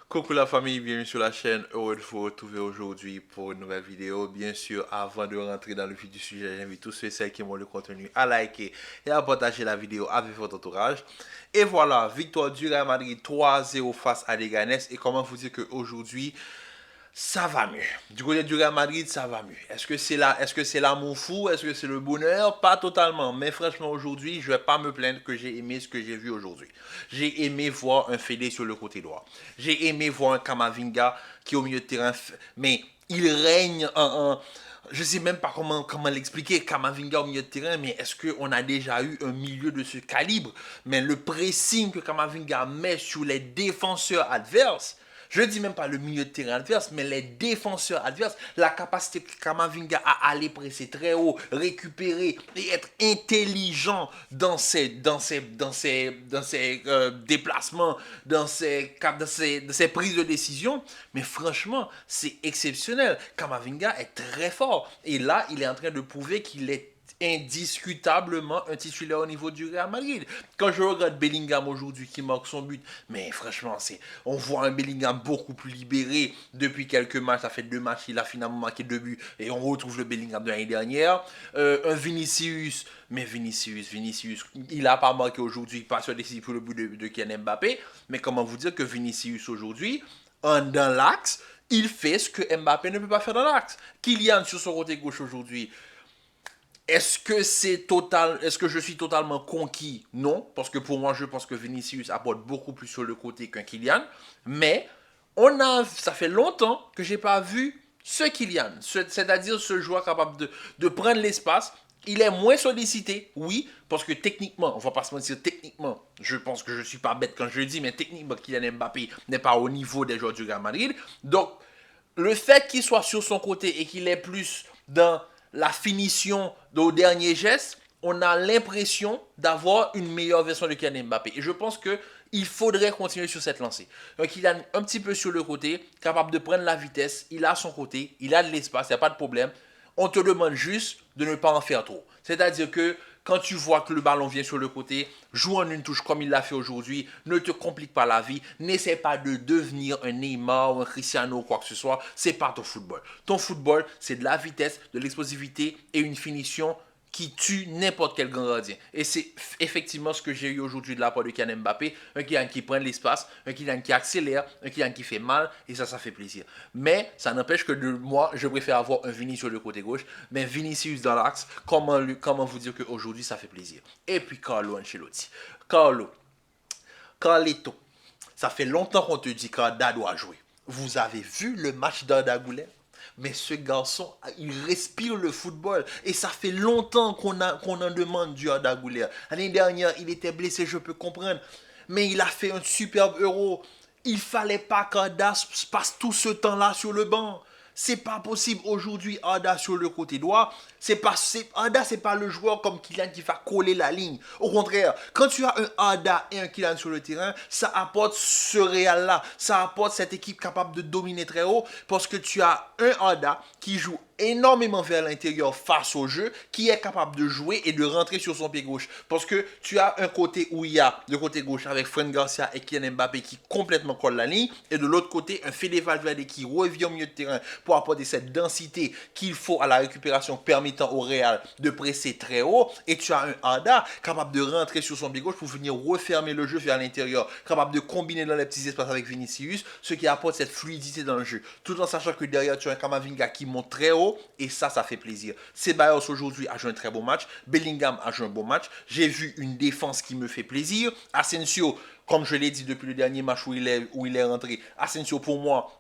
Coucou la famille, bienvenue sur la chaîne. Heureux de vous retrouver aujourd'hui pour une nouvelle vidéo. Bien sûr, avant de rentrer dans le vif du sujet, j'invite tous ceux et celles qui aiment le contenu à liker et à partager la vidéo avec votre entourage. Et voilà, victoire du Real Madrid 3-0 face à Leganés. Et comment vous dire qu'aujourd'hui, ça va mieux. Du côté du Real Madrid, ça va mieux. Est-ce que c'est l'amour fou? Est-ce que c'est le bonheur? Pas totalement. Mais franchement, aujourd'hui, je vais pas me plaindre que j'ai aimé ce que j'ai vu aujourd'hui. J'ai aimé voir un Fede sur le côté droit. J'ai aimé voir un Kamavinga qui est au milieu de terrain. Mais il règne je sais même pas comment l'expliquer, Kamavinga au milieu de terrain, mais est-ce qu'on a déjà eu un milieu de ce calibre? Mais le pressing que Kamavinga met sur les défenseurs adverses, je ne dis même pas le milieu de terrain adverse, mais les défenseurs adverses, la capacité de Kamavinga à aller presser très haut, récupérer et être intelligent dans ses déplacements, dans ses prises de décision. Mais franchement, c'est exceptionnel. Kamavinga est très fort. Et là, il est en train de prouver qu'il est indiscutablement un titulaire au niveau du Real Madrid. Quand je regarde Bellingham aujourd'hui qui marque son but, mais franchement, on voit un Bellingham beaucoup plus libéré depuis quelques matchs. Ça fait 2 matchs, il a finalement marqué 2 buts et on retrouve le Bellingham de l'année dernière. Un Vinicius, mais Vinicius, il n'a pas marqué aujourd'hui, pas sur décisif pour le but de Kylian Mbappé. Mais comment vous dire que Vinicius aujourd'hui, dans l'axe, il fait ce que Mbappé ne peut pas faire dans l'axe. Kylian sur son côté gauche aujourd'hui, est-ce que je suis totalement conquis? Non, parce que pour moi, je pense que Vinicius apporte beaucoup plus sur le côté qu'un Kylian. Mais ça fait longtemps que j'ai pas vu ce Kylian, c'est-à-dire ce joueur capable de prendre l'espace. Il est moins sollicité, oui, parce que techniquement, on va pas se mentir, techniquement, je pense que je suis pas bête quand je le dis, mais techniquement, Kylian Mbappé n'est pas au niveau des joueurs du Real Madrid. Donc, le fait qu'il soit sur son côté et qu'il est plus dans la finition au dernier geste, on a l'impression d'avoir une meilleure version de Kylian Mbappé. Et je pense que il faudrait continuer sur cette lancée. Donc il a un petit peu sur le côté, capable de prendre la vitesse, il a son côté, il a de l'espace, il n'y a pas de problème. On te demande juste de ne pas en faire trop. C'est-à-dire que quand tu vois que le ballon vient sur le côté, joue en une touche comme il l'a fait aujourd'hui, ne te complique pas la vie, n'essaie pas de devenir un Neymar ou un Cristiano ou quoi que ce soit, c'est pas ton football. Ton football, c'est de la vitesse, de l'explosivité et une finition qui tue n'importe quel grand gardien. Et c'est effectivement ce que j'ai eu aujourd'hui de la part de Kylian Mbappé. Un Kylian qui prend l'espace, un Kylian qui accélère, un Kylian qui fait mal, et ça fait plaisir. Mais ça n'empêche que moi, je préfère avoir un Vinicius sur le côté gauche, mais Vinicius dans l'axe, comment vous dire qu'aujourd'hui, ça fait plaisir. Et puis Carlo Ancelotti. Carlito, ça fait longtemps qu'on te dit qu'Arda doit jouer. Vous avez vu le match d'Arda Güler? Mais ce garçon, il respire le football. Et ça fait longtemps qu'on en demande du Arda Güler. L'année dernière, il était blessé, je peux comprendre. Mais il a fait un superbe Euro. Il fallait pas qu'Arda passe tout ce temps-là sur le banc. C'est pas possible aujourd'hui. Arda sur le côté droit, Arda c'est pas le joueur comme Kylian qui va coller la ligne. Au contraire, quand tu as un Arda et un Kylian sur le terrain, ça apporte ce Real là, ça apporte cette équipe capable de dominer très haut parce que tu as un Arda qui joue énormément vers l'intérieur face au jeu, qui est capable de jouer et de rentrer sur son pied gauche. Parce que tu as un côté où il y a le côté gauche avec Fran Garcia et Kylian Mbappé qui complètement collent la ligne, et de l'autre côté, un Fede Valverde qui revient au milieu de terrain pour apporter cette densité qu'il faut à la récupération permettant au Real de presser très haut, et tu as un Arda capable de rentrer sur son pied gauche pour venir refermer le jeu vers l'intérieur, capable de combiner dans les petits espaces avec Vinicius, ce qui apporte cette fluidité dans le jeu, tout en sachant que derrière tu as un Kamavinga qui monte très haut, et ça fait plaisir. Ceballos aujourd'hui a joué un très bon match. Bellingham a joué un bon match. J'ai vu une défense qui me fait plaisir. Asensio, comme je l'ai dit depuis le dernier match où il est rentré, Asensio pour moi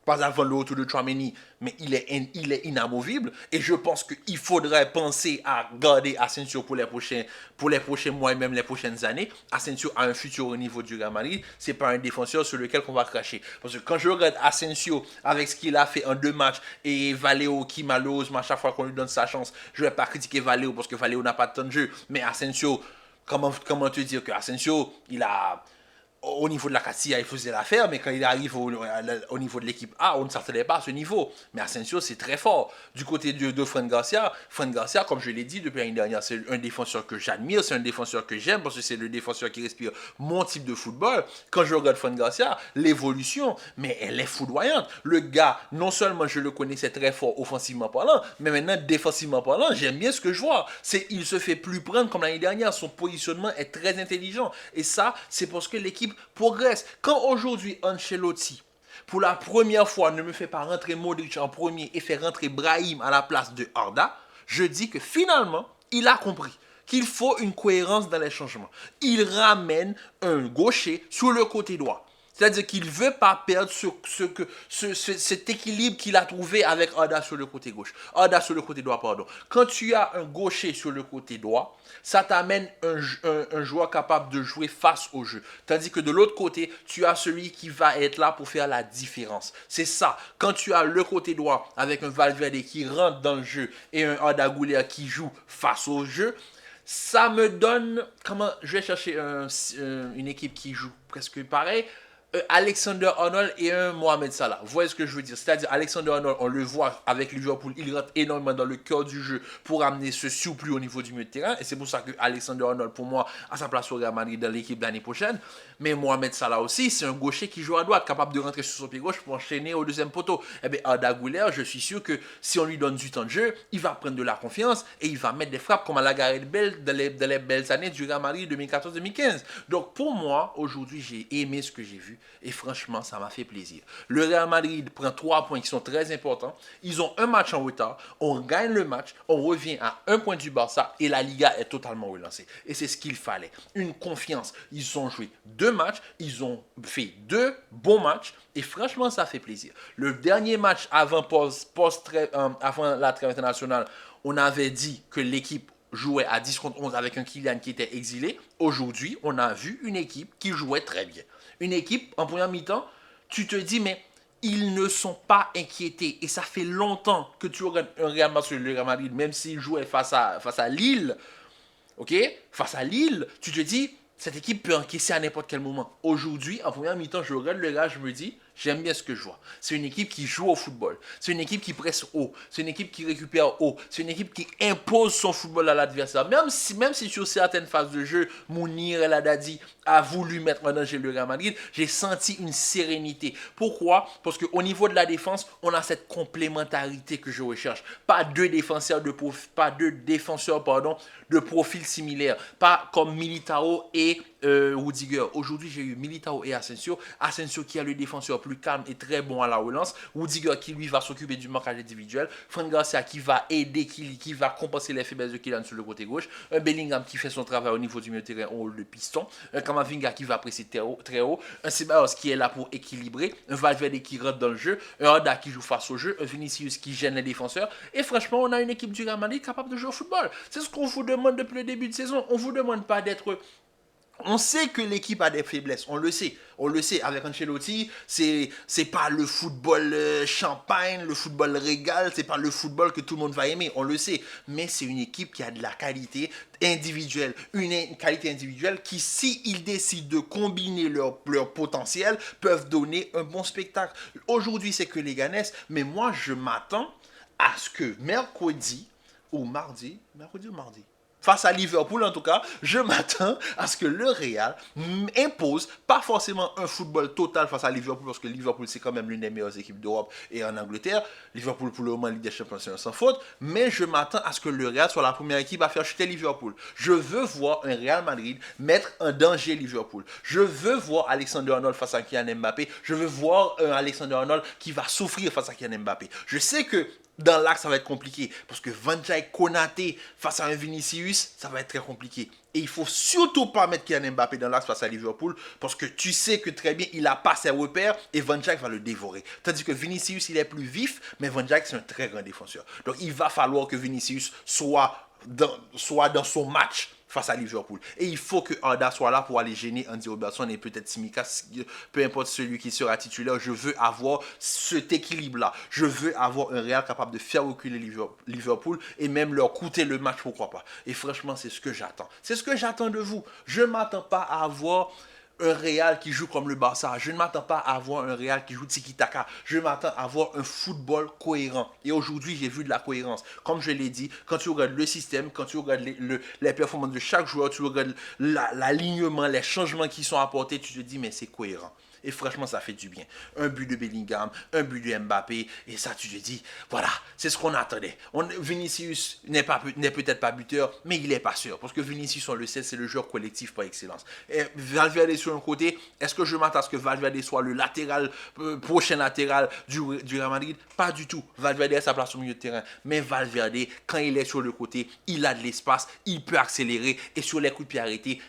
pas avant le retour de Chouameni, mais il est inamovible. Et je pense qu'il faudrait penser à garder Asensio pour les prochains mois et même les prochaines années. Asensio a un futur au niveau du Real Madrid. C'est pas un défenseur sur lequel on va cracher. Parce que quand je regarde Asensio avec ce qu'il a fait en 2 matchs et Valeo qui malheureusement à chaque fois qu'on lui donne sa chance, je vais pas critiquer Valeo parce que Valeo n'a pas de temps de jeu. Mais Asensio, comment te dire que Asensio, il a au niveau de la Castilla, il faisait l'affaire, mais quand il arrive au niveau de l'équipe A, on ne s'attendait pas à ce niveau. Mais Asensio, c'est très fort. Du côté de Fran Garcia, comme je l'ai dit depuis l'année dernière, c'est un défenseur que j'admire, c'est un défenseur que j'aime, parce que c'est le défenseur qui respire mon type de football. Quand je regarde Fran Garcia, l'évolution, mais elle est foudroyante. Le gars, non seulement je le connaissais très fort offensivement parlant, mais maintenant défensivement parlant, j'aime bien ce que je vois. Il se fait plus prendre comme l'année dernière, son positionnement est très intelligent. Et ça, c'est parce que l'équipe progresse. Quand aujourd'hui Ancelotti, pour la première fois, ne me fait pas rentrer Modric en premier et fait rentrer Brahim à la place de Arda, je dis que finalement, il a compris qu'il faut une cohérence dans les changements. Il ramène un gaucher sur le côté droit. C'est-à-dire qu'il ne veut pas perdre cet équilibre qu'il a trouvé avec Arda sur le côté gauche. Arda sur le côté droit, pardon. Quand tu as un gaucher sur le côté droit, ça t'amène un joueur capable de jouer face au jeu. Tandis que de l'autre côté, tu as celui qui va être là pour faire la différence. C'est ça. Quand tu as le côté droit avec un Valverde qui rentre dans le jeu et un Arda Güler qui joue face au jeu, ça me donne... Je vais chercher une équipe qui joue presque pareil. Alexander-Arnold et un Mohamed Salah. Vous voyez ce que je veux dire? C'est-à-dire, Alexander-Arnold, on le voit avec Liverpool, il rentre énormément dans le cœur du jeu pour amener ce surplus au niveau du milieu de terrain. Et c'est pour ça que Alexander-Arnold, pour moi, a sa place au Real Madrid dans l'équipe l'année prochaine. Mais Mohamed Salah aussi, c'est un gaucher qui joue à droite, capable de rentrer sur son pied gauche pour enchaîner au deuxième poteau. Eh bien, Arda Güler, je suis sûr que si on lui donne du temps de jeu, il va prendre de la confiance et il va mettre des frappes comme à la Gareth Bale dans les belles années du Real Madrid 2014-2015. Donc, pour moi, aujourd'hui, j'ai aimé ce que j'ai vu. Et franchement, ça m'a fait plaisir. Le Real Madrid prend 3 points qui sont très importants. Ils ont un match en retard. On gagne le match. On revient à 1 point du Barça. Et la Liga est totalement relancée. Et c'est ce qu'il fallait. Une confiance. Ils ont joué 2 matchs. Ils ont fait 2 bons matchs. Et franchement, ça fait plaisir. Le dernier match avant la trêve internationale, on avait dit que l'équipe jouait à 10 contre 11 avec un Kylian qui était exilé. Aujourd'hui, on a vu une équipe qui jouait très bien. Une équipe, en première mi-temps, tu te dis, mais ils ne sont pas inquiétés. Et ça fait longtemps que tu regardes un Real Madrid, même s'il jouait face à Lille, ok? Face à Lille, tu te dis, cette équipe peut encaisser à n'importe quel moment. Aujourd'hui, en première mi-temps, je regarde le gars, je me dis, j'aime bien ce que je vois. C'est une équipe qui joue au football. C'est une équipe qui presse haut. C'est une équipe qui récupère haut. C'est une équipe qui impose son football à l'adversaire. Même si sur certaines phases de jeu, Mounir El Haddadi a voulu mettre en danger le Real Madrid, j'ai senti une sérénité. Pourquoi? Parce qu'au niveau de la défense, on a cette complémentarité que je recherche. Pas deux défenseurs de profil similaire. Pas comme Militao et Rudiger. Aujourd'hui, j'ai eu Militao et Asensio. Asensio qui a le défenseur plus calme et très bon à la relance. Rudiger qui lui va s'occuper du marquage individuel. Fran Garcia qui va aider, qui va compenser les faiblesses de Kylian sur le côté gauche. Un Bellingham qui fait son travail au niveau du milieu de terrain en rôle de piston. Un Camavinga qui va presser très haut. Un Ceballos qui est là pour équilibrer. Un Valverde qui rentre dans le jeu. Un Arda qui joue face au jeu. Un Vinicius qui gêne les défenseurs. Et franchement, on a une équipe du Real Madrid capable de jouer au football. C'est ce qu'on vous demande depuis le début de saison. On ne vous demande pas d'être... On sait que l'équipe a des faiblesses, on le sait avec Ancelotti, c'est pas le football champagne, le football régal, c'est pas le football que tout le monde va aimer, on le sait, mais c'est une équipe qui a de la qualité individuelle, une qualité individuelle qui, s'ils décident de combiner leur potentiel, peuvent donner un bon spectacle. Aujourd'hui, c'est que les Ganesses, mais moi, je m'attends à ce que mercredi ou mardi, face à Liverpool en tout cas, je m'attends à ce que le Real impose pas forcément un football total face à Liverpool, parce que Liverpool c'est quand même l'une des meilleures équipes d'Europe et en Angleterre. Liverpool pour le moment Ligue des Champions c'est sans faute, mais je m'attends à ce que le Real soit la première équipe à faire chuter Liverpool. Je veux voir un Real Madrid mettre en danger Liverpool. Je veux voir Alexander-Arnold face à Kylian Mbappé. Je veux voir un Alexander-Arnold qui va souffrir face à Kylian Mbappé. Je sais que dans l'axe, ça va être compliqué. Parce que Van Dijk, Konaté face à un Vinicius, ça va être très compliqué. Et il ne faut surtout pas mettre Kylian Mbappé dans l'axe face à Liverpool. Parce que tu sais que très bien, il n'a pas ses repères et Van Dijk va le dévorer. Tandis que Vinicius, il est plus vif, mais Van Dijk, c'est un très grand défenseur. Donc, il va falloir que Vinicius soit dans son match face à Liverpool. Et il faut que Arda soit là pour aller gêner Andy Robertson et peut-être Tsimikas, peu importe celui qui sera titulaire. Je veux avoir cet équilibre-là. Je veux avoir un Real capable de faire reculer Liverpool et même leur coûter le match, pourquoi pas. Et franchement, c'est ce que j'attends. C'est ce que j'attends de vous. Je ne m'attends pas à avoir un Real qui joue comme le Barça. Je ne m'attends pas à voir un Real qui joue tiki-taka. Je m'attends à voir un football cohérent. Et aujourd'hui, j'ai vu de la cohérence. Comme je l'ai dit, quand tu regardes le système, quand tu regardes les performances de chaque joueur, tu regardes l'alignement, les changements qui sont apportés, tu te dis, mais c'est cohérent. Et franchement, ça fait du bien. Un but de Bellingham, un but de Mbappé, et ça, tu te dis, voilà, c'est ce qu'on attendait. Vinicius n'est peut-être pas buteur, mais il n'est pas sûr. Parce que Vinicius, on le sait, c'est le joueur collectif par excellence. Et Valverde sur un côté, est-ce que je m'attends à ce que Valverde soit le latéral, prochain latéral du Real Madrid? Pas du tout. Valverde a sa place au milieu de terrain. Mais Valverde, quand il est sur le côté, il a de l'espace, il peut accélérer, et sur les coups de pied arrêtés,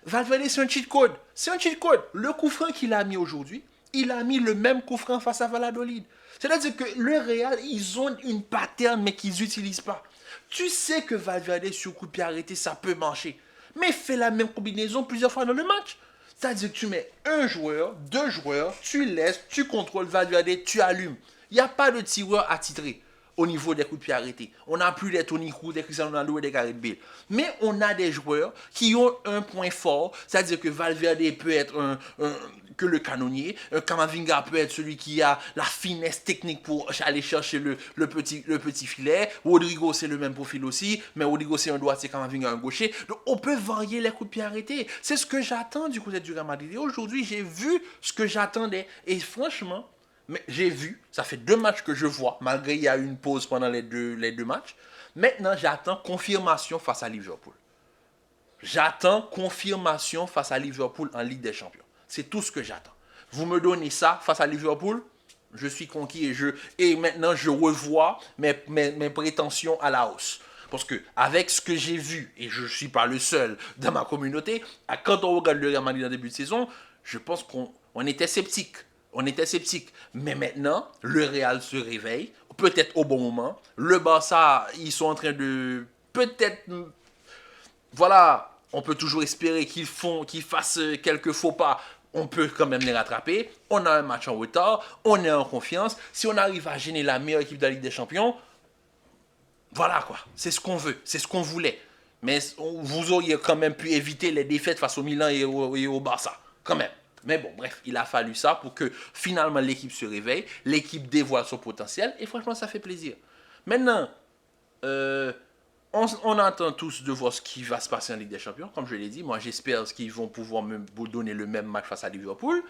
Valverde, c'est un cheat code. C'est un cheat code. Le coup franc qu'il a mis aujourd'hui, il a mis le même coup franc face à Valladolid. C'est-à-dire que le Real, ils ont une pattern, mais qu'ils n'utilisent pas. Tu sais que Valverde, sur coup de pied arrêté, ça peut marcher. Mais fais la même combinaison plusieurs fois dans le match. C'est-à-dire que tu mets un joueur, deux joueurs, tu laisses, tu contrôles Valverde, tu allumes. Il n'y a pas de tireur attitré au niveau des coups de pied arrêtés. On n'a plus des Toni Kroos, des Cristiano Ronaldo et des Gareth Bale. Mais on a des joueurs qui ont un point fort, c'est-à-dire que Valverde peut être que le canonnier, Camavinga peut être celui qui a la finesse technique pour aller chercher le petit filet. Rodrigo, c'est le même profil aussi, mais Rodrigo, c'est un droitier, Camavinga, un gaucher. Donc, on peut varier les coups de pied arrêtés. C'est ce que j'attends du côté du Real Madrid. Et aujourd'hui, j'ai vu ce que j'attendais. Et franchement, mais j'ai vu, ça fait 2 matchs que je vois, malgré il y a eu une pause pendant les deux matchs. Maintenant, j'attends confirmation face à Liverpool. J'attends confirmation face à Liverpool en Ligue des Champions. C'est tout ce que j'attends. Vous me donnez ça face à Liverpool, je suis conquis et maintenant je revois mes prétentions à la hausse. Parce que avec ce que j'ai vu, et je ne suis pas le seul dans ma communauté, quand on regarde le Real Madrid en début de saison, je pense qu'on était sceptique. On était sceptique. Mais maintenant, le Real se réveille, peut-être au bon moment. Le Barça, ils sont en train de peut-être... Voilà, on peut toujours espérer qu'ils fassent quelques faux pas. On peut quand même les rattraper. On a un match en retard. On est en confiance. Si on arrive à gêner la meilleure équipe de la Ligue des Champions, voilà quoi. C'est ce qu'on veut. C'est ce qu'on voulait. Mais vous auriez quand même pu éviter les défaites face au Milan et au Barça. Quand même. Mais bon, bref, il a fallu ça pour que finalement l'équipe se réveille, l'équipe dévoile son potentiel, et franchement, ça fait plaisir. Maintenant, on attend tous de voir ce qui va se passer en Ligue des Champions, comme je l'ai dit. Moi, j'espère qu'ils vont pouvoir me donner le même match face à Liverpool.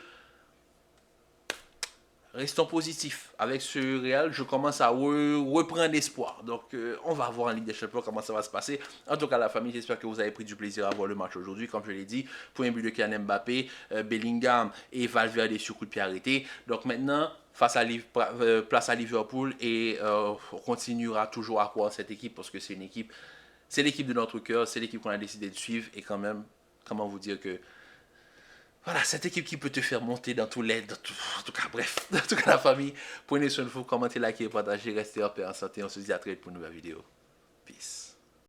Restons positifs. Avec ce Real, je commence à reprendre espoir. Donc, on va voir en Ligue des Champions comment ça va se passer. En tout cas, la famille, j'espère que vous avez pris du plaisir à voir le match aujourd'hui. Comme je l'ai dit, premier but de Kylian Mbappé, Bellingham et Valverde sur coup de pied arrêté. Donc maintenant, place à Liverpool et on continuera toujours à croire cette équipe parce que c'est l'équipe de notre cœur, c'est l'équipe qu'on a décidé de suivre et quand même, comment vous dire que voilà, cette équipe qui peut te faire monter dans tous les... en tout cas, bref. En tout cas, la famille, prenez soin de vous, commentez, likez, partagez, restez en paix, en santé. On se dit à très vite pour une nouvelle vidéo. Peace.